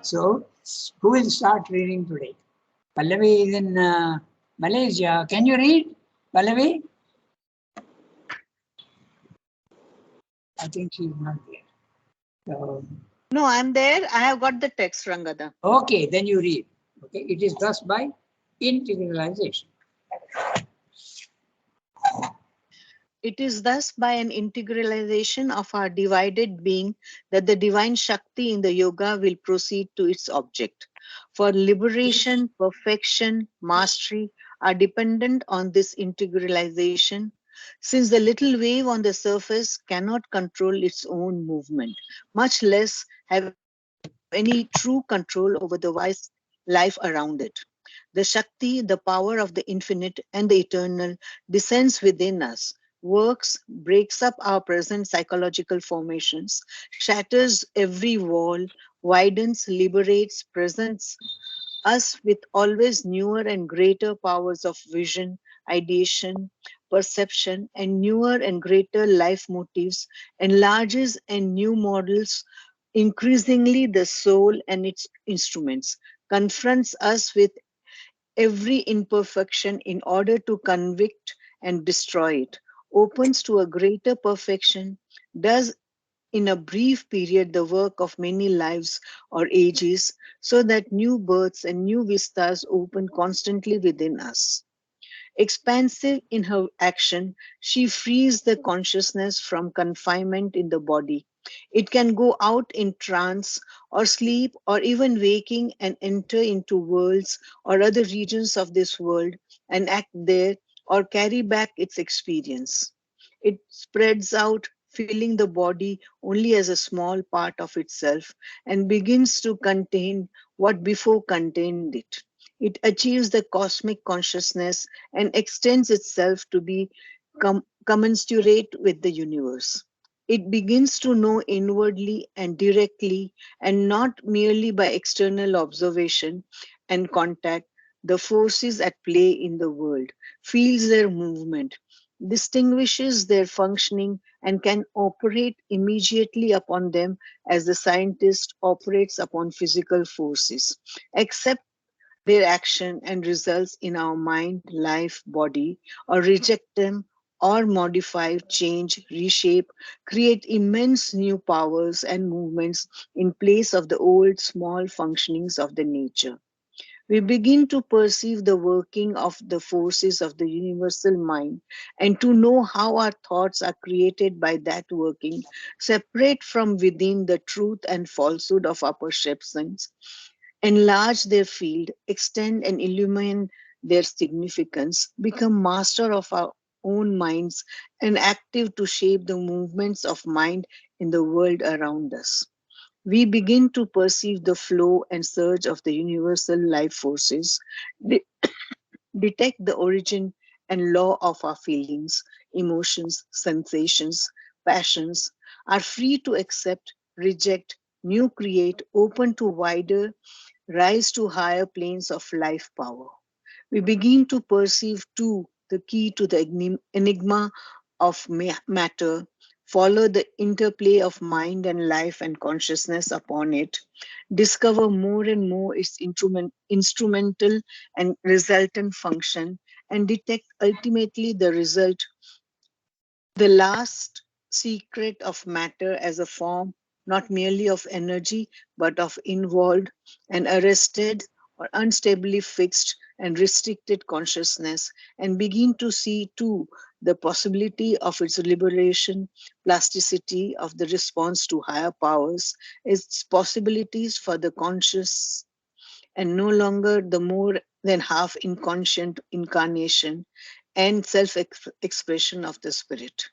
So, who will start reading today? Pallavi is in Malaysia. Can you read, Pallavi? I think she's not there. So, No, I'm there. I have got the text, Rangada. okay, then you read. Okay, it is thus by integralization. It is thus by an integralization of our divided being that the divine Shakti in the yoga will proceed to its object. For liberation, perfection, mastery are dependent on this integralization, since the little wave on the surface cannot control its own movement, much less have any true control over the wise life around it. The Shakti, the power of the infinite and the eternal, descends within us, works, breaks up our present psychological formations, shatters every wall, widens, liberates, presents us with always newer and greater powers of vision, ideation, perception, and newer and greater life motives, enlarges and new models increasingly the soul and its instruments, confronts us with every imperfection in order to convict and destroy it, opens to a greater perfection, does in a brief period the work of many lives or ages, so that new births and new vistas open constantly within us. Expansive in her action, she frees the consciousness from confinement in the body. It can go out in trance or sleep or even waking and enter into worlds or other regions of this world and act there or carry back its experience. It spreads out, filling the body only as a small part of itself, and begins to contain what before contained it. It achieves the cosmic consciousness and extends itself to be commensurate with the universe. It begins to know inwardly and directly, and not merely by external observation and contact, the forces at play in the world, feels their movement, distinguishes their functioning, and can operate immediately upon them as the scientist operates upon physical forces, except their action and results in our mind, life, body, or reject them or modify, change, reshape, create immense new powers and movements in place of the old small functionings of the nature. We begin to perceive the working of the forces of the universal mind and to know how our thoughts are created by that working, separate from within the truth and falsehood of our perceptions, enlarge their field, extend and illumine their significance, become master of our own minds, and active to shape the movements of mind in the world around us. We begin to perceive the flow and surge of the universal life forces, de- detect the origin and law of our feelings, emotions, sensations, passions, are free to accept, reject, new create, open to wider, rise to higher planes of life power. We begin to perceive too the key to the enigma of matter, follow the interplay of mind and life and consciousness upon it, discover more and more its instrumental and resultant function, and detect ultimately the result, the last secret of matter as a form not merely of energy but of involved and arrested or unstably fixed and restricted consciousness, and begin to see too the possibility of its liberation, plasticity of the response to higher powers, its possibilities for the conscious and no longer the more than half inconscient incarnation and self expression of the spirit.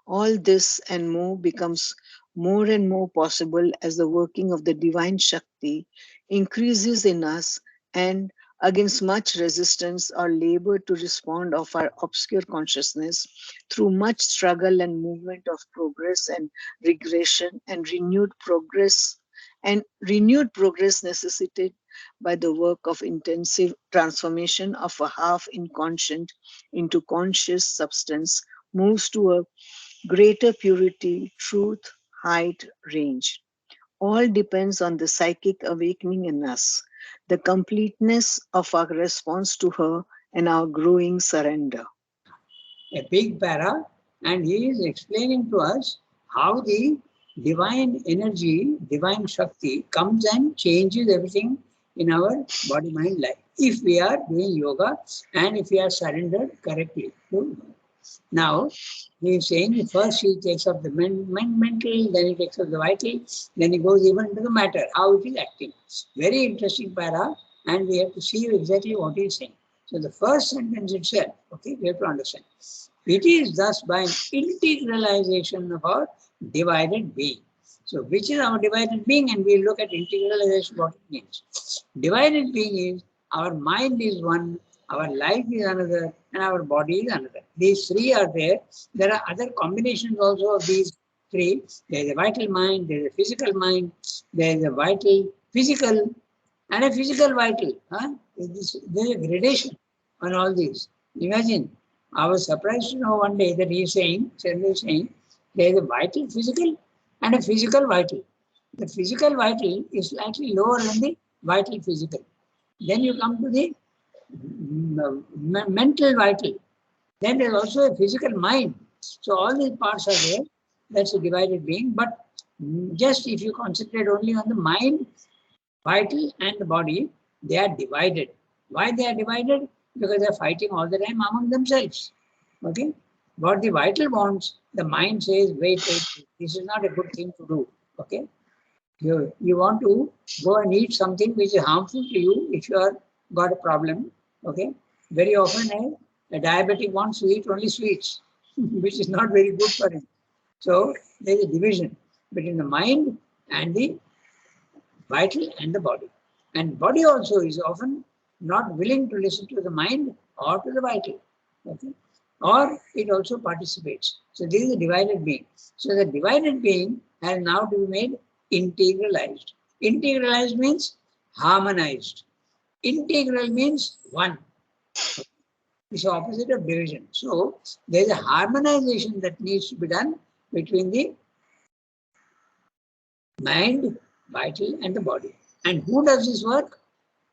All this and more becomes more and more possible as the working of the divine Shakti increases in us, and against much resistance or labor to respond of our obscure consciousness, through much struggle and movement of progress and regression and renewed progress necessitated by the work of intensive transformation of a half inconscient into conscious substance, moves to a greater purity, truth, height, range. all depends on the psychic awakening in us, the completeness of our response to her, and our growing surrender. A big para, and he is explaining to us how the divine energy, divine Shakti comes and changes everything in our body, mind, life. If we are doing yoga and if we are surrendered correctly. Now, he is saying first he takes up the mental, then he takes up the vital, then he goes even to the matter, how it is acting. Very interesting para, and we have to see exactly what he is saying. So the first sentence itself, okay, we have to understand. It is thus by an integralization of our divided being. So which is our divided being? And we look at integralization, what it means. Divided being is our mind is one, our life is another, and our body is another. These three are there. There are other combinations also of these three. There is a vital mind, there is a physical mind, there is a vital physical, and a physical vital. Huh? There is a gradation on all these. Imagine, I was surprised to know one day that he is saying, there is a vital physical and a physical vital. The physical vital is slightly lower than the vital physical. Then you come to the mental vital. Then there is also a physical mind. So all these parts are there. That's a divided being. But just if you concentrate only on the mind, vital and the body, they are divided. Why they are divided? Because they are fighting all the time among themselves. Okay? What the vital wants, the mind says, wait, this is not a good thing to do. Okay? You want to go and eat something which is harmful to you if you are got a problem. Okay? Very often a diabetic wants to eat only sweets, which is not very good for him. So there is a division between the mind and the vital and the body. And body also is often not willing to listen to the mind or to the vital. Okay? Or it also participates. So this is a divided being. So the divided being has now to be made integralized. Integralized means harmonized. Integral means one. It's the opposite of division. So there is a harmonization that needs to be done between the mind, vital, and the body. And who does this work?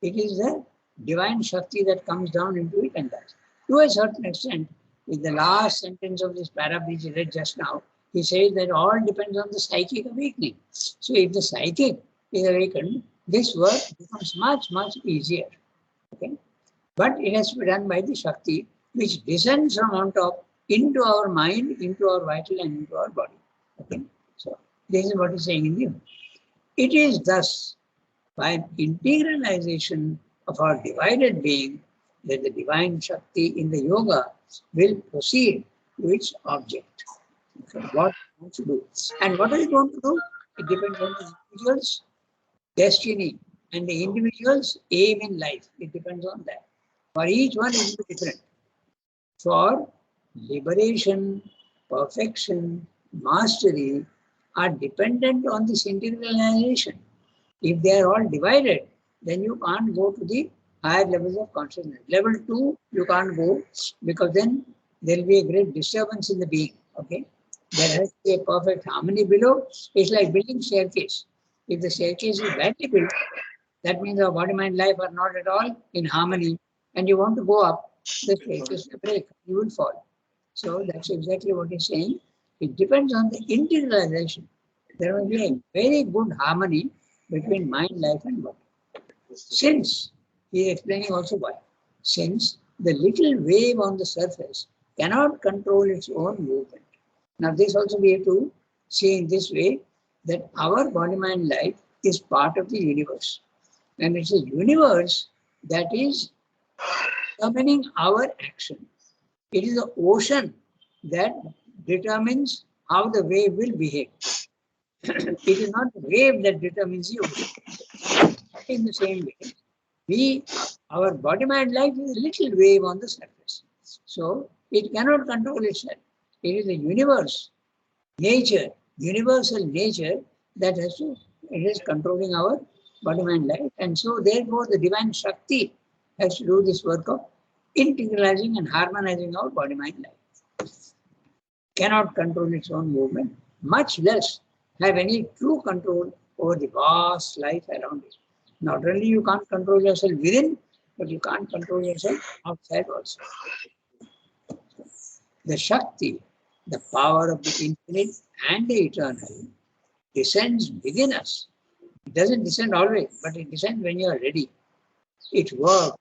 It is the divine Shakti that comes down into it and does. To a certain extent, in the last sentence of this paragraph which he read just now, he says that all depends on the psychic awakening. So if the psychic is awakened, this work becomes much, much easier. Okay? But it has to be done by the Shakti, which descends from on top into our mind, into our vital, and into our body. Okay? So this is what he's saying in the hymn. It is thus by an integralization of our divided being that the divine Shakti in the yoga will proceed to its object. So what it wants to do. And what is it going to do? It depends on the individual's destiny and the individual's aim in life. It depends on that. For each one it will be different. For liberation, perfection, mastery are dependent on this integralization. If they are all divided, then you can't go to the higher levels of consciousness. Level 2, you can't go because then there will be a great disturbance in the being. Okay, there has to be a perfect harmony below. It's like building staircase. If the staircase is badly built, that means our body, mind, life are not at all in harmony, and you want to go up, the staircase will break. You will fall. So that's exactly what he's saying. It depends on the integralization. There will be a very good harmony between mind, life, and body. Since, he is explaining also why. Since the little wave on the surface cannot control its own movement. Now this also we have to see in this way that our body, mind, life is part of the universe. And it's a universe that is determining our action. It is the ocean that determines how the wave will behave. It is not the wave that determines the ocean. In the same way, our body, mind, life is a little wave on the surface. So it cannot control itself. It is a universe, nature, universal nature that it is controlling our body, mind, life. And so therefore the divine Shakti has to do this work of integralizing and harmonizing our body, mind, life. Cannot control its own movement, much less have any true control over the vast life around you. Not only you can't control yourself within, but you can't control yourself outside also. The Shakti, the power of the infinite and the eternal, descends within us. It doesn't descend always, but it descends when you are ready. It works.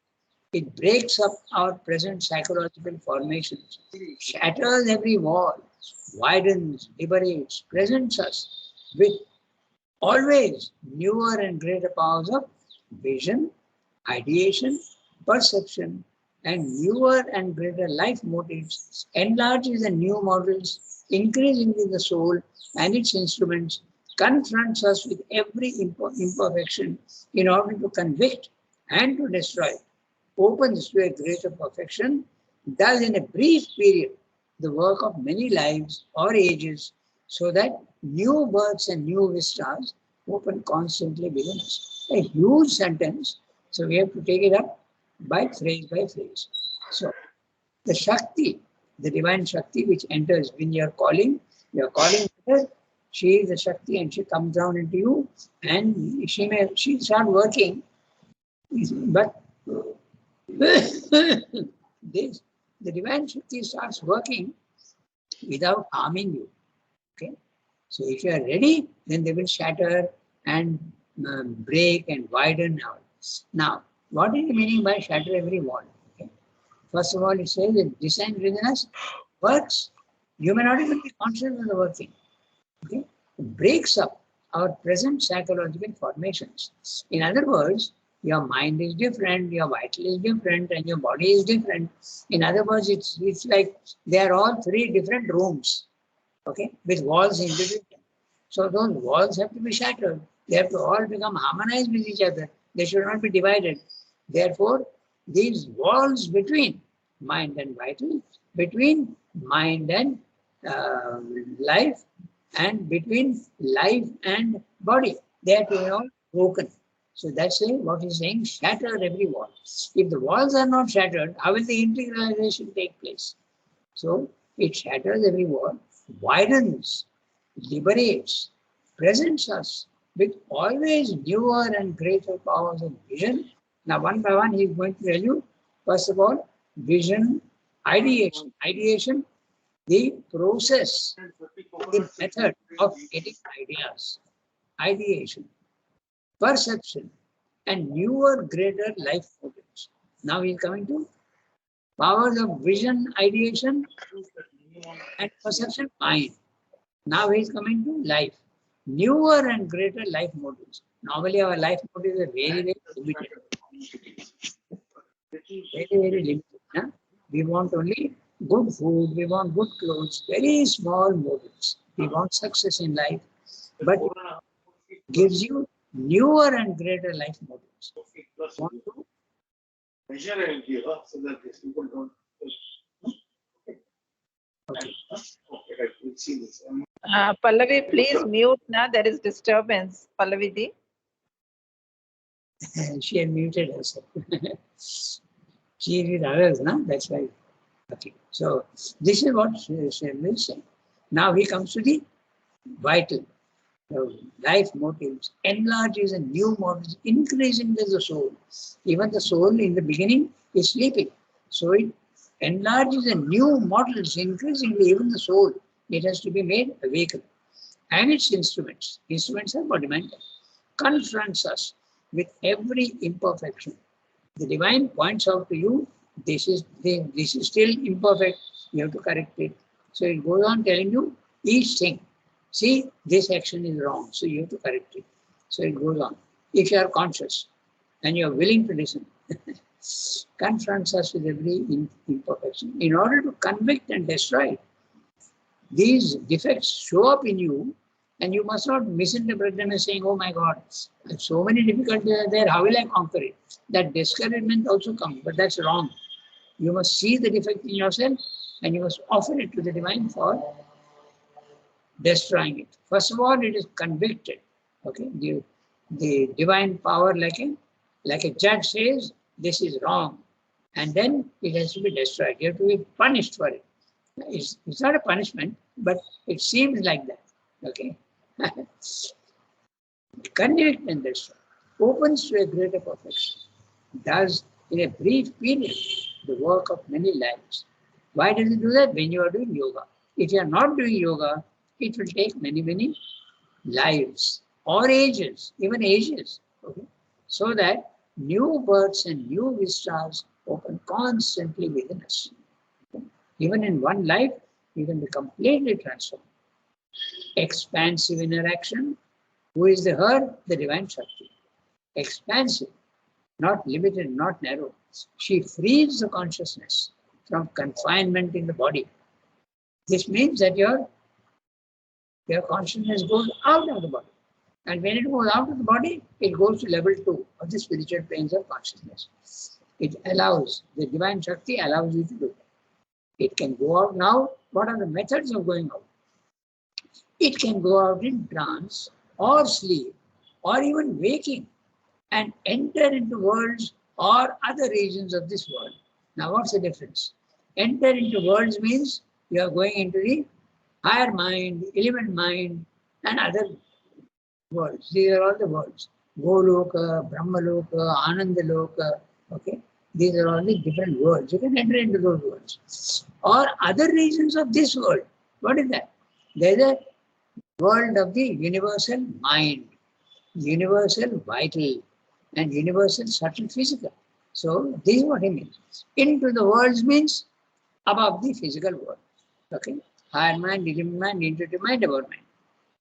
It breaks up our present psychological formations, shatters every wall, widens, liberates, presents us with always newer and greater powers of vision, ideation, perception, and newer and greater life motives, enlarges the new models, increasingly the soul and its instruments, confronts us with every imperfection in order to convict and to destroy, opens to a greater perfection, does in a brief period the work of many lives or ages, so that new births and new vistas open constantly within us. A huge sentence, so we have to take it up by phrase. So, the Shakti, the divine Shakti which enters when you are calling her, she is the Shakti and she comes down into you and she'll start working, but this, the divine Shakti starts working without harming you. Okay, so if you are ready, then they will shatter and break and widen out. Now, what is the meaning by shatter every wall? Okay. First of all, it says that descent within us works. You may not even be conscious of the working. Okay, it breaks up our present psychological formations. In other words, your mind is different, your vital is different, and your body is different. In other words, it's like they are all three different rooms, okay, with walls in between them. So those walls have to be shattered. They have to all become harmonized with each other. They should not be divided. Therefore, these walls between mind and vital, between mind and life, and between life and body, they have to be all broken. So that's what he's saying, shatter every wall. If the walls are not shattered, how will the integralization take place? So it shatters every wall, widens, liberates, presents us with always newer and greater powers of vision. Now, one by one, he's going to tell you, first of all, vision, ideation. Ideation, the process, the method of getting ideas. Ideation, perception, and newer, greater life motives. Now he's coming to powers of vision, ideation, and perception, mind. Now he's coming to life. Newer and greater life motives. Normally our life motives are very, very limited. Very, very limited. Huh? We want only good food, we want good clothes, very small motives. We want success in life, but it gives you newer and greater life motives. Want to measure and give so that these people don't. okay. Okay, right. We'll see this. Pallavi, please mute now. There is disturbance. Pallavi Di. She had muted herself. She is with others, no? That's why. Okay. So this is what she is saying. Now he comes to the vital. Life motives enlarges and new models, increasing the soul. Even the soul in the beginning is sleeping. So it enlarges and new models, increasingly even the soul. It has to be made awakened. And its instruments are body-mental, confronts us with every imperfection. The divine points out to you, this is still imperfect, you have to correct it. So it goes on telling you each thing. See, this action is wrong, so you have to correct it. So it goes on. If you are conscious and you are willing to listen, confronts us with every imperfection in order to convict and destroy it. These defects show up in you, and you must not misinterpret them as saying, oh my God, so many difficulties are there, how will I conquer it? That discouragement also comes, but that's wrong. You must see the defect in yourself and you must offer it to the divine for destroying it. First of all, it is convicted. Okay, the divine power, like a judge says, this is wrong, and then it has to be destroyed. You have to be punished for it. It's not a punishment, but it seems like that. Okay. Convict and destroy, opens to a greater perfection, does in a brief period the work of many lives. Why does it do that? When you are doing yoga. If you are not doing yoga, it will take many, many lives or ages, even ages. Okay? So that new births and new vistas open constantly within us. Okay? Even in one life, you can be completely transformed. Expansive interaction. Who is the her? The divine Shakti. Expansive, not limited, not narrow. She frees the consciousness from confinement in the body. This means that your consciousness goes out of the body. And when it goes out of the body, it goes to level 2 of the spiritual planes of consciousness. It allows, the divine Shakti allows you to do that. It can go out now. What are the methods of going out? It can go out in trance or sleep or even waking and enter into worlds or other regions of this world. Now, what's the difference? Enter into worlds means you are going into the higher mind, element mind, and other worlds. These are all the worlds. Goloka, Brahmaloka, Anandaloka, okay? These are all the different worlds. You can enter into those worlds. Or other regions of this world. What is that? There's a world of the universal mind, universal vital, and universal subtle physical. So this is what he means. Into the worlds means above the physical world. Okay? Higher mind, element mind, intuitive mind, above mind.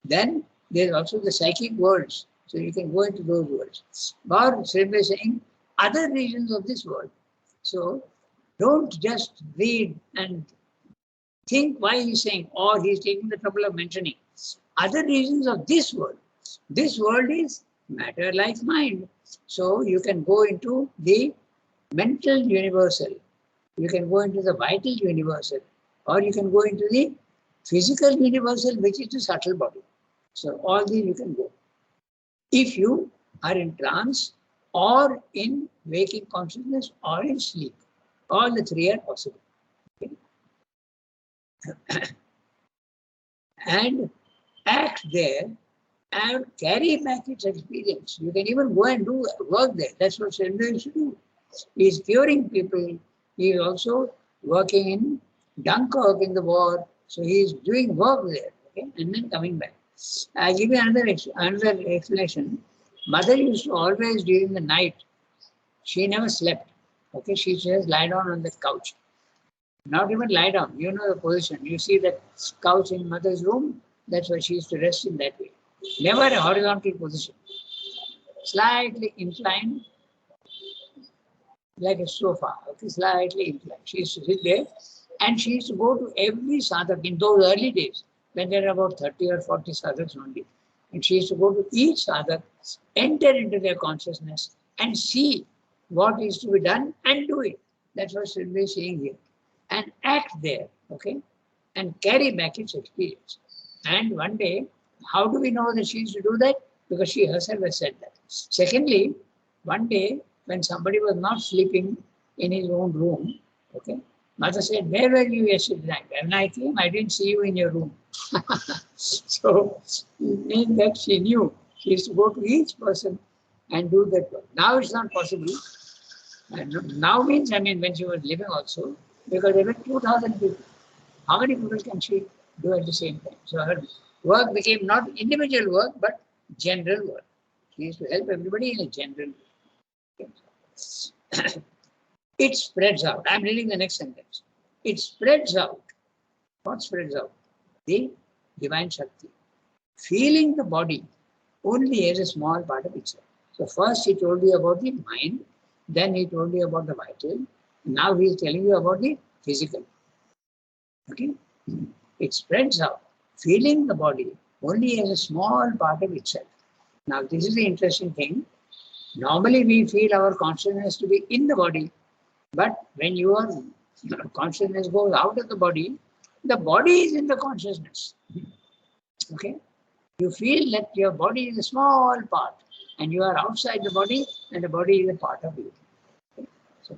Then there is also the psychic worlds. So you can go into those worlds. Or simply saying other regions of this world. So don't just read and think why he's saying, or he's taking the trouble of mentioning other regions of this world. This world is matter like mind. So you can go into the mental universal, you can go into the vital universal, or you can go into the physical universal, which is the subtle body. So all these you can go. If you are in trance or in waking consciousness or in sleep, all the three are possible. Okay? And act there and carry back its experience. You can even go and do work there. That's what Srindra used to do. He is curing people. He is also working in Dunkirk in the war. So he is doing work there, okay, and then coming back. I'll give you another explanation. Mother used to always during the night, she never slept. Okay, she just lie down on the couch. Not even lie down. You know the position. You see that couch in mother's room. That's why she used to rest in that way. Never a horizontal position. Slightly inclined, like a sofa. Okay, slightly inclined. She used to sit there, and she used to go to every sadhak in those early days when there are about 30 or 40 sadhaks only. And she used to go to each sadhak, enter into their consciousness, and see what is to be done and do it. That's what Srindra is saying here. And act there, okay, and carry back its experience. And one day, how do we know that she used to do that? Because she herself has said that. Secondly, one day when somebody was not sleeping in his own room, okay, mother said, where were you yesterday night? When I came, I didn't see you in your room. So it means that she knew. She used to go to each person and do that work. Now it's not possible. And now means, I mean, when she was living also, because there were 2,000 people. How many people can she do at the same time? So her work became not individual work, but general work. She used to help everybody in a general way. It spreads out. I'm reading the next sentence. It spreads out. What spreads out? The divine Shakti. Feeling the body only as a small part of itself. So first he told you about the mind, then he told you about the vital. Now he is telling you about the physical. Okay? It spreads out, feeling the body only as a small part of itself. Now this is the interesting thing. Normally we feel our consciousness to be in the body, but when your consciousness goes out of the body is in the consciousness. Okay? You feel that your body is a small part and you are outside the body and the body is a part of you. Okay? So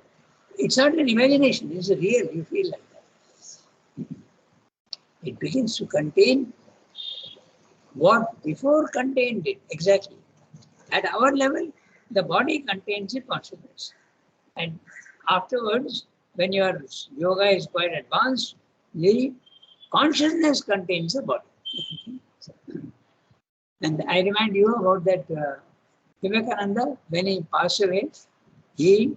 it's not an imagination, it's real, you feel like that. It begins to contain what before contained it, exactly. At our level, the body contains the consciousness. And afterwards, when your yoga is quite advanced, the consciousness contains the body. And I remind you about that Vivekananda, when he passed away, he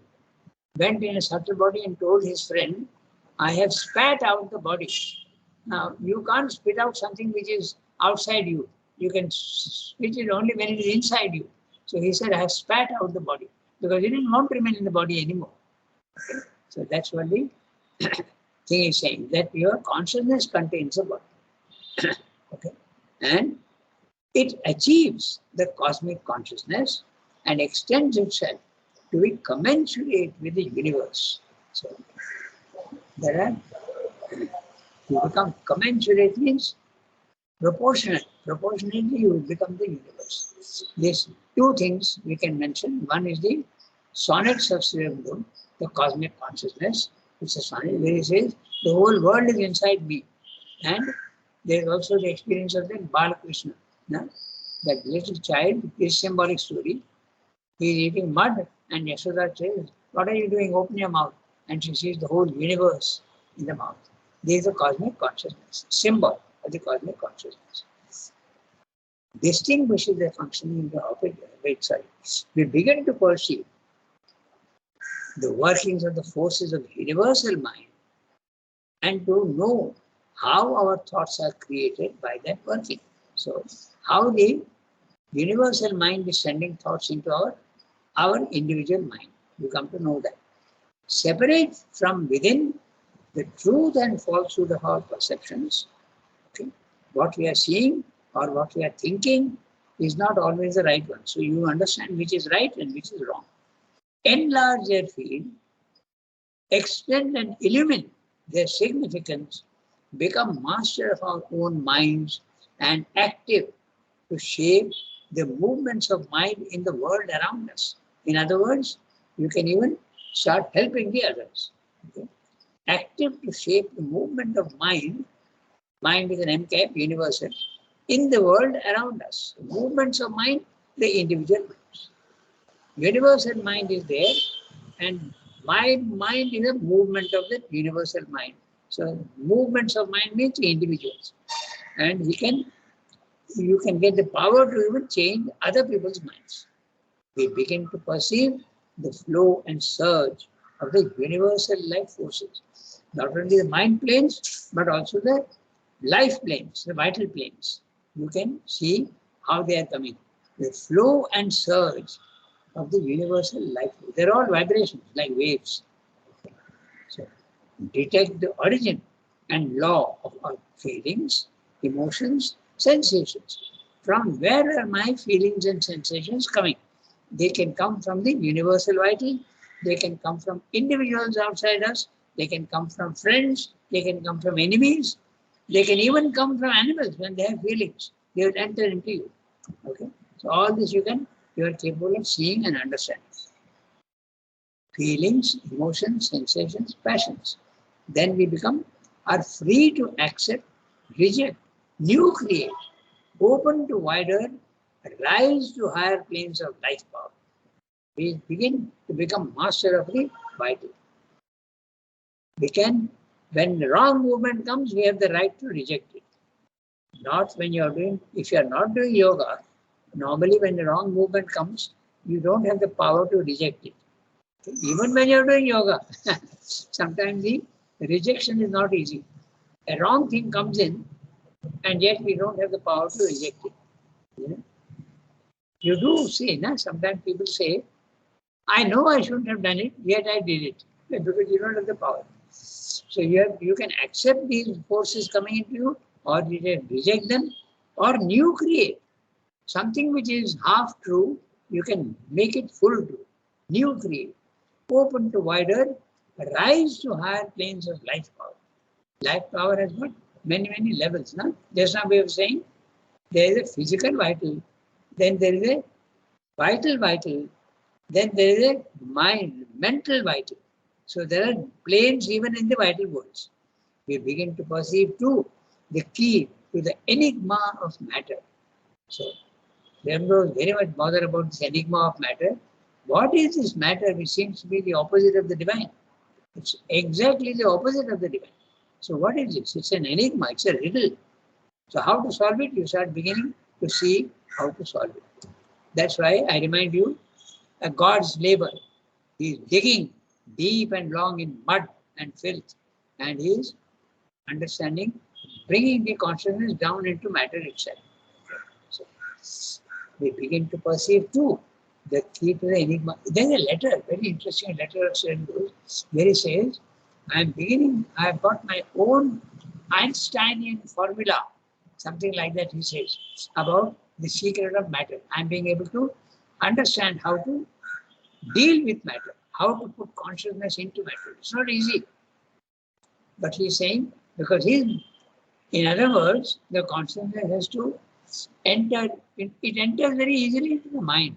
went in a subtle body and told his friend, I have spat out the body. Now, you can't spit out something which is outside you. You can spit it only when it is inside you. So he said, I have spat out the body because it didn't want to remain in the body anymore. Okay? So that's what the thing is saying, that your consciousness contains the body. Okay? And it achieves the cosmic consciousness and extends itself to be commensurate with the universe. So there are, to become commensurate means proportionate. Proportionately you will become the universe. These two things we can mention. One is the sonnets of Sri Aurobindo, the cosmic consciousness. It's a sonnet where he says, the whole world is inside me. And there is also the experience of the Balakrishna. No? That little child is symbolic story. He is eating mud and Yashoda says, what are you doing? Open your mouth. And she sees the whole universe in the mouth. There is a cosmic consciousness, symbol of the cosmic consciousness. Distinguishes the functioning of the opposite side. We begin to perceive the workings of the forces of the universal mind and to know how our thoughts are created by that working. So, how the universal mind is sending thoughts into our individual mind. You come to know that. Separate from within the truth and falsehood of our perceptions. Okay? What we are seeing or what we are thinking is not always the right one. So you understand which is right and which is wrong. Enlarge their field, extend and illumine their significance, become master of our own minds and active to shape the movements of mind in the world around us. In other words, you can even start helping the others. Okay? Active to shape the movement of mind with an MCAP, universal, in the world around us. Movements of mind, the individual minds. Universal mind is there, and my mind is a movement of the universal mind. So movements of mind means individuals. And you can get the power to even change other people's minds. We begin to perceive the flow and surge of the universal life forces. Not only the mind planes, but also the life planes, the vital planes. You can see how they are coming. The flow and surge of the universal life. They're all vibrations, like waves. So, detect the origin and law of our feelings, emotions, sensations. From where are my feelings and sensations coming? They can come from the universal vital. They can come from individuals outside us. They can come from friends. They can come from enemies. They can even come from animals when they have feelings. They will enter into you. Okay. So all this you are capable of seeing and understanding. Feelings, emotions, sensations, passions. Then we are free to accept, reject, new create, open to wider, rise to higher planes of life power. We begin to become master of the vital. We can, when the wrong movement comes, we have the right to reject it. Not when if you are not doing yoga, normally when the wrong movement comes, you don't have the power to reject it. Even when you're doing yoga, sometimes the rejection is not easy. A wrong thing comes in, and yet we don't have the power to reject it. You do see, sometimes people say, I know I shouldn't have done it, yet I did it. Because you don't have the power. So you can accept these forces coming into you, or you can reject them, or new create. Something which is half true, you can make it full true. New create. Open to wider, rise to higher planes of life power. Life power has got many, many levels. There's no way of saying there is a physical vital, then there is a vital, then there is a mental vital. So there are planes even in the vital worlds. We begin to perceive too the key to the enigma of matter. So Srimba was very much bothered about this enigma of matter. What is this matter which seems to be the opposite of the divine? It's exactly the opposite of the divine. So what is this? It's an enigma, it's a riddle. So how to solve it? You start beginning to see how to solve it. That's why I remind you, a God's labor. He is digging deep and long in mud and filth, and he is understanding, bringing the consciousness down into matter itself. So we begin to perceive too the key to the enigma. There's a letter, very interesting letter of Sri Aurobindo, where he says, I've got my own Einsteinian formula, something like that he says, about the secret of matter. I'm being able to understand how to deal with matter, how to put consciousness into matter. It's not easy. But he's saying, because in other words, the consciousness has to enter, it enters very easily into the mind.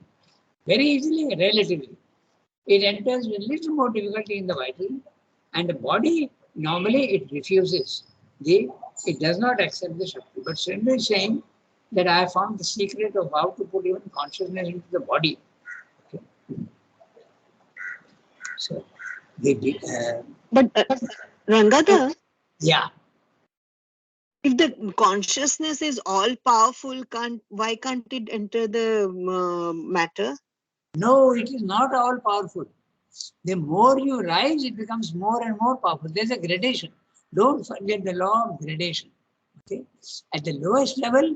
Very easily, relatively. It enters with little more difficulty in the vital, and the body, normally it refuses. It does not accept the Shakti. But Srimba is saying that I have found the secret of how to put even consciousness into the body. Okay. So, But Rangada, yeah. if the consciousness is all powerful, why can't it enter the matter? No, it is not all powerful. The more you rise, it becomes more and more powerful. There's a gradation. Don't forget the law of gradation. Okay? At the lowest level,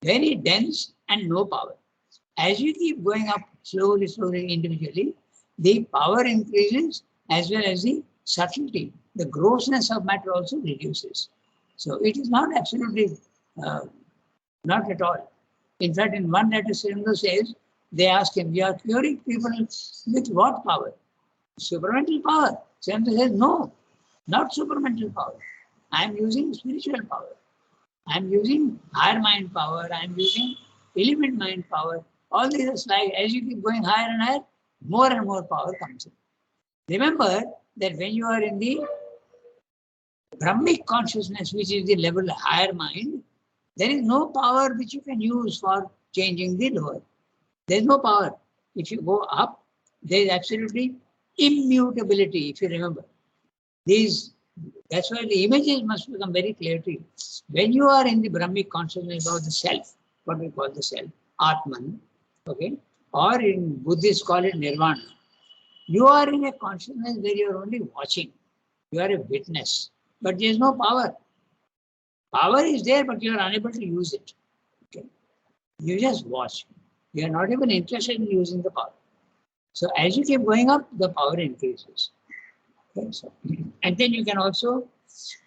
very dense and no power. As you keep going up slowly, individually, the power increases as well as the subtlety. The grossness of matter also reduces. So it is not absolutely, not at all. In fact, in one letter, Sri Aurobindo says, they ask him, you are curing people with what power? Supramental power. Sri Aurobindo says, no, not supramental power. I am using spiritual power. I am using higher mind power. I am using element mind power. All these are like, as you keep going higher and higher, more and more power comes in. Remember that when you are in the Brahmic consciousness, which is the level higher mind, there is no power which you can use for changing the lower. There is no power. If you go up, there is absolutely immutability, if you remember. That's why the images must become very clear to you. When you are in the Brahmic consciousness about the self, what we call the self, Atman, okay, or in Buddhists call it Nirvana, you are in a consciousness where you are only watching. You are a witness, but there is no power. Power is there, but you are unable to use it. Okay? You just watch. You are not even interested in using the power. So as you keep going up, the power increases. Okay? So, and then you can also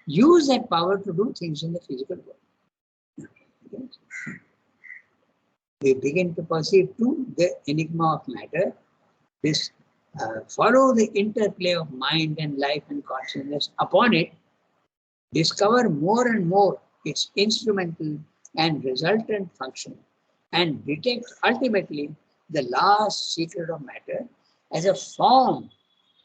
use that power to do things in the physical world. Okay? We begin to perceive too the enigma of matter. This follow the interplay of mind and life and consciousness upon it, discover more and more its instrumental and resultant function, and detect ultimately the last secret of matter as a form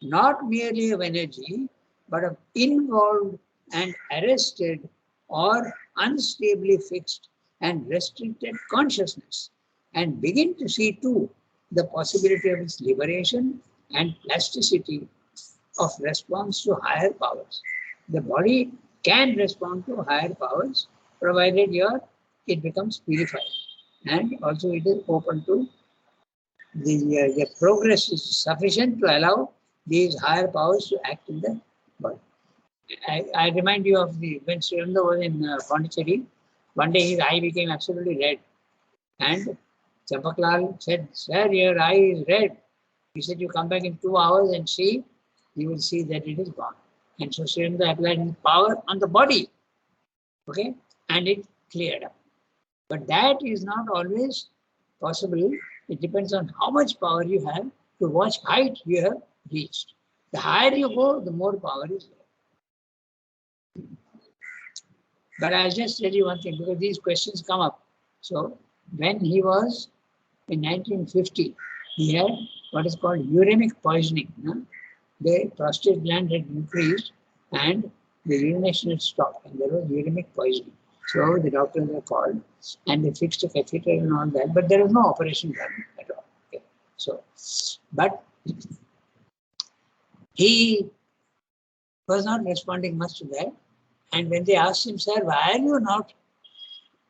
not merely of energy, but of involved and arrested or unstably fixed and restricted consciousness, and begin to see too the possibility of its liberation and plasticity of response to higher powers. The body can respond to higher powers provided it becomes purified, and also it is open to the progress is sufficient to allow these higher powers to act in the body. I remind you of when Sri Aurobindo was in Pondicherry, one day his eye became absolutely red, and Champaklal said, "Sir, your eye is red." He said, "You come back in 2 hours and see, you will see that it is gone." And so Sri Aurobindo applied his power on the body, okay, and it cleared up. But that is not always possible. It depends on how much power you have, to what height you have reached. The higher you go, the more power is there. But I'll just tell you one thing, because these questions come up. So when he was in 1950, he had what is called uremic poisoning. The prostate gland had increased and the urination had stopped, and there was uremic poisoning. So the doctors were called and they fixed a catheter and all that, but there was no operation done at all. Okay. So, but he was not responding much to that. And when they asked him, sir, why are you not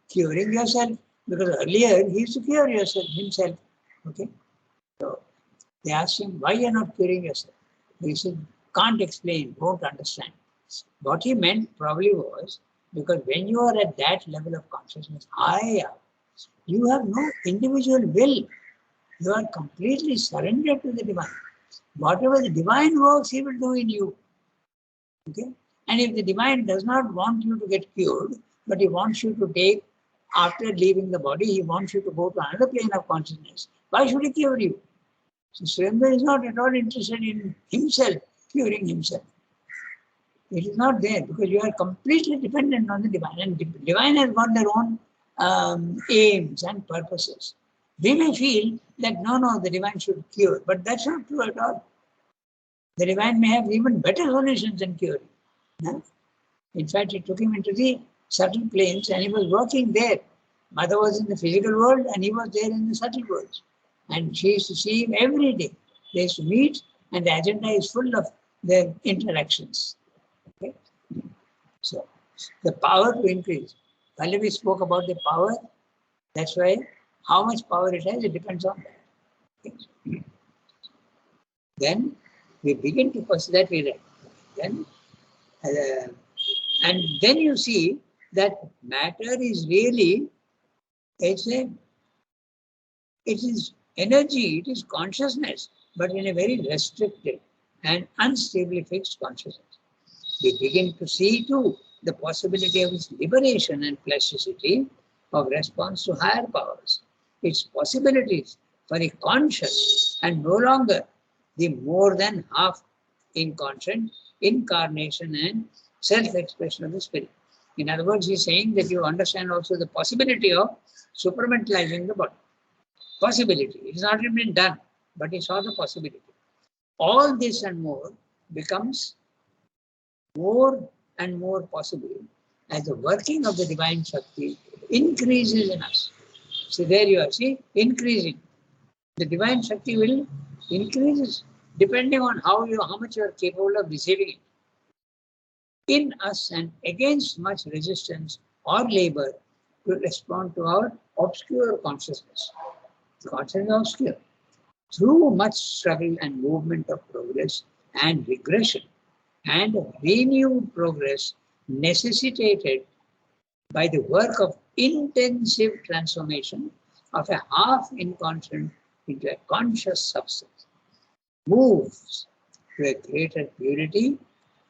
curing yourself? Because earlier he used to cure himself. Okay. So they asked him, why you are not curing yourself? He said, can't explain, won't understand. What he meant probably was, because when you are at that level of consciousness, high up, you have no individual will. You are completely surrendered to the divine. Whatever the divine works, he will do in you. Okay? And if the divine does not want you to get cured, but he wants you to take, after leaving the body, he wants you to go to another plane of consciousness, why should he cure you? So Surendra is not at all interested in himself, curing himself. It is not there because you are completely dependent on the divine. And the divine has got their own aims and purposes. We may feel that no, the divine should cure, but that's not true at all. The divine may have even better solutions than curing. No? In fact, it took him into the subtle planes and he was working there. Mother was in the physical world and he was there in the subtle world. And she used to see him every day. They used to meet and the agenda is full of their interactions. Okay? So, the power to increase. Pallavi spoke about the power. That's why how much power it has, it depends on that. Okay? Then we begin to pursue that way. Then, and then you see that matter is really, it is energy, it is consciousness, but in a very restricted and unstably fixed consciousness. We begin to see too the possibility of its liberation and plasticity of response to higher powers, its possibilities for a conscious and no longer the more than half inconscient incarnation and self-expression of the spirit. In other words, he's saying that you understand also the possibility of supramentalizing the body. Possibility. It has not been done, but he saw the possibility. All this and more becomes more and more possible as the working of the divine Shakti increases in us. So there you are, see, increasing. The divine Shakti will increase depending on how much you are capable of receiving it. In us and against much resistance or labor to respond to our obscure consciousness. Consciousness obscure. Through much struggle and movement of progress and regression and renewed progress necessitated by the work of intensive transformation of a half inconscient into a conscious substance, moves to a greater purity,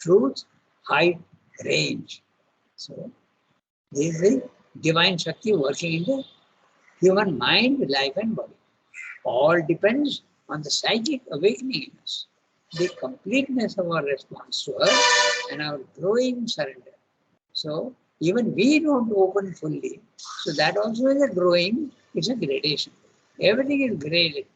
truth, height, range. So, this is the divine Shakti working in the human mind, life and body. All depends on the psychic awakening in us, the completeness of our response to her and our growing surrender. So, even we don't open fully. So that also is a growing, it's a gradation. Everything is graded.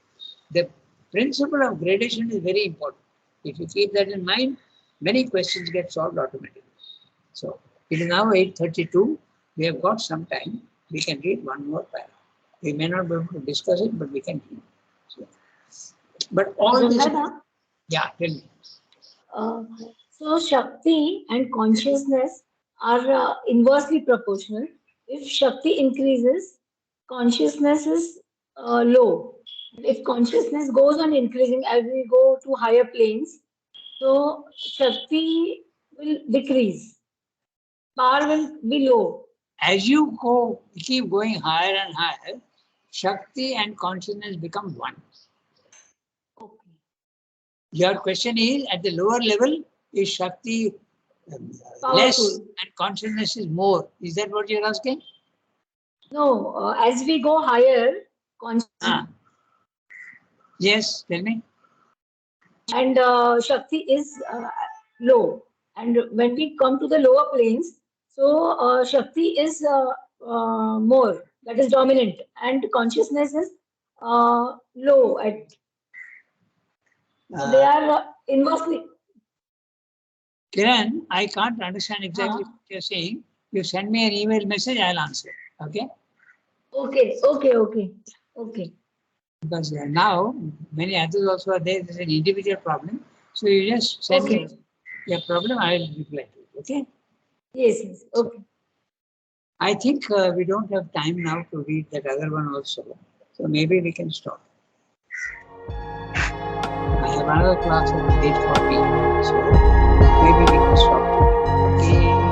The principle of gradation is very important. If you keep that in mind, many questions get solved automatically. So it is now 8:32. We have got some time. We can read one more paragraph. We may not be able to discuss it, but we can read. So, but all this, yeah, tell me. So Shakti and consciousness are inversely proportional. If Shakti increases, consciousness is low. If consciousness goes on increasing as we go to higher planes, so Shakti will decrease. Power will be low. As you keep going higher and higher, Shakti and consciousness become one. Okay. Your question is, at the lower level, is Shakti Powerful. less and consciousness is more? Is that what you're asking? No, as we go higher, consciousness Yes, tell me. and Shakti is low. And when we come to the lower planes, so Shakti is more, that is dominant, and consciousness is low. So they are inversely. Kiran, I can't understand exactly what you're saying. You send me an email message, I'll answer. Okay? Okay. Because now many others also are there. There's an individual problem. So you just send me Okay. your problem, I will reply to it. Okay? Yes. Okay. I think we don't have time now to read that other one also. So maybe we can stop. I have another class at 8:40. So maybe we can stop. Okay.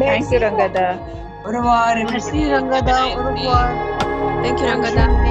Thank you, Rangada. Au revoir, Merci everybody. Rangada. Au revoir. Thank you, Thank Rangada. you.